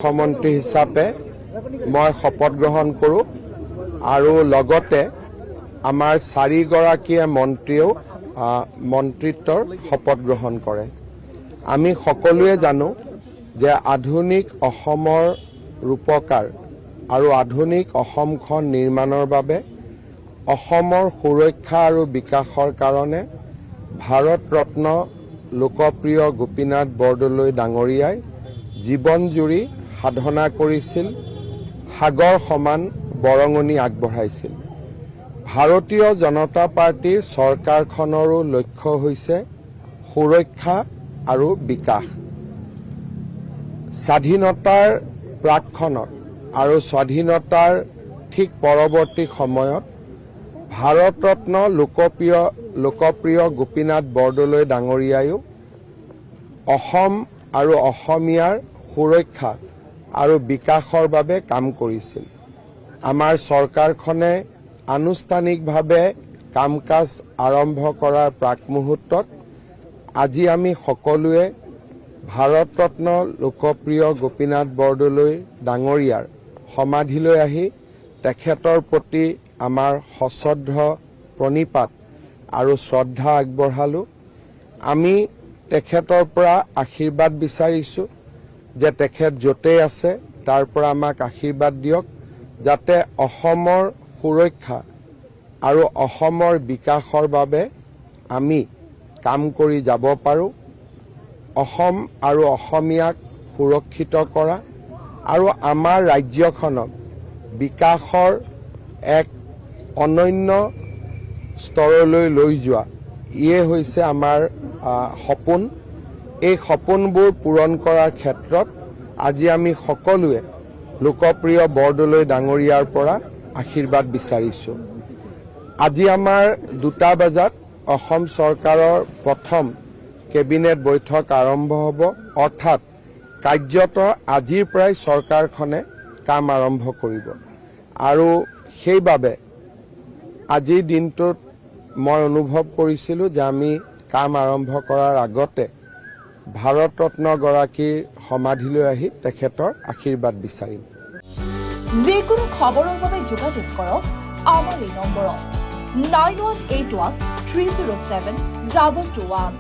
মুখ্যমন্ত্ৰী হিচাপে মই শপত গ্ৰহণ কৰোঁ আৰু লগতে আমাৰ 4 গৰাকীয়ে মন্ত্ৰীও মন্ত্ৰিত্বৰ শপত গ্ৰহণ কৰে। আমি সকলোৱে জানো যে আধুনিক অসমৰ ৰূপকাৰ আৰু আধুনিক অসমখন নিৰ্মাণৰ বাবে অসমৰ সুৰক্ষা আৰু বিকাশৰ কাৰণে ভাৰত ৰত্ন লোকপ্ৰিয় গোপীনাথ বৰদলৈ ডাঙৰীয়াই জীৱন জুৰি সাধনা কৰিছিল, সাগৰ সমান বৰঙণি আগবঢ়াইছিল। ভাৰতীয় জনতা পাৰ্টিৰ চৰকাৰখনৰো লক্ষ্য হৈছে সুৰক্ষা আৰু বিকাশ। স্বাধীনতাৰ প্ৰাকখনত আৰু স্বাধীনতাৰ ঠিক পৰৱৰ্তী সময়ত ভাৰত ৰত্ন লোকপ্ৰিয় গোপীনাথ বৰদলৈ ডাঙৰীয়ায়ো অসম আৰু অসমীয়াৰ সুৰক্ষা আৰু বিকাশৰ বাবে কাম কৰিছিল। আমাৰ চৰকাৰখনে আনুষ্ঠানিকভাৱে কাম কাজ আৰম্ভ কৰাৰ প্ৰাক মুহূৰ্তত আজি আমি সকলোৱে ভাৰত ৰত্ন লোকপ্ৰিয় গোপীনাথ বৰদলৈ ডাঙৰীয়াৰ সমাধিলৈ আহি তেখেতৰ প্ৰতি আমাৰ সশ্ৰদ্ধ প্ৰণিপাত আৰু শ্ৰদ্ধা আগবঢ়ালোঁ। আমি তেখেতৰ পৰা আশীৰ্বাদ বিচাৰিছোঁ যে তেখেত য'তেই আছে তাৰ পৰা আমাক আশীৰ্বাদ দিয়ক, যাতে অসমৰ সুৰক্ষা আৰু অসমৰ বিকাশৰ বাবে আমি কাম কৰি যাব পাৰোঁ। অসম আৰু অসমীয়াক সুৰক্ষিত কৰা আৰু আমাৰ ৰাজ্যখনক বিকাশৰ এক অনন্য স্তৰলৈ লৈ যোৱা, ইয়ে হৈছে আমাৰ সপোন। এই সপোনবোৰ পূৰণ কৰাৰ ক্ষেত্ৰত আজি আমি সকলোৱে লোকপ্ৰিয় বৰদলৈ ডাঙৰীয়াৰ পৰা আশীৰ্বাদ বিচাৰিছোঁ। আজি আমাৰ 2টা বজাত অসম চৰকাৰৰ প্ৰথম কেবিনেট বৈঠক আৰম্ভ হ'ব, অৰ্থাৎ কাৰ্যত আজিৰ পৰাই চৰকাৰখনে কাম আৰম্ভ কৰিব। আৰু সেইবাবে আজিৰ দিনটোত মই অনুভৱ কৰিছিলোঁ যে আমি কাম আৰম্ভ কৰাৰ আগতে ভাৰত ৰত্নগৰাকীৰ সমাধিলৈ আহি তেখেতৰ আশীৰ্বাদ বিচাৰিম। যিকোনো খবৰৰ বাবে যোগাযোগ কৰক আমাৰ এই নম্বৰত 9181 307 2221।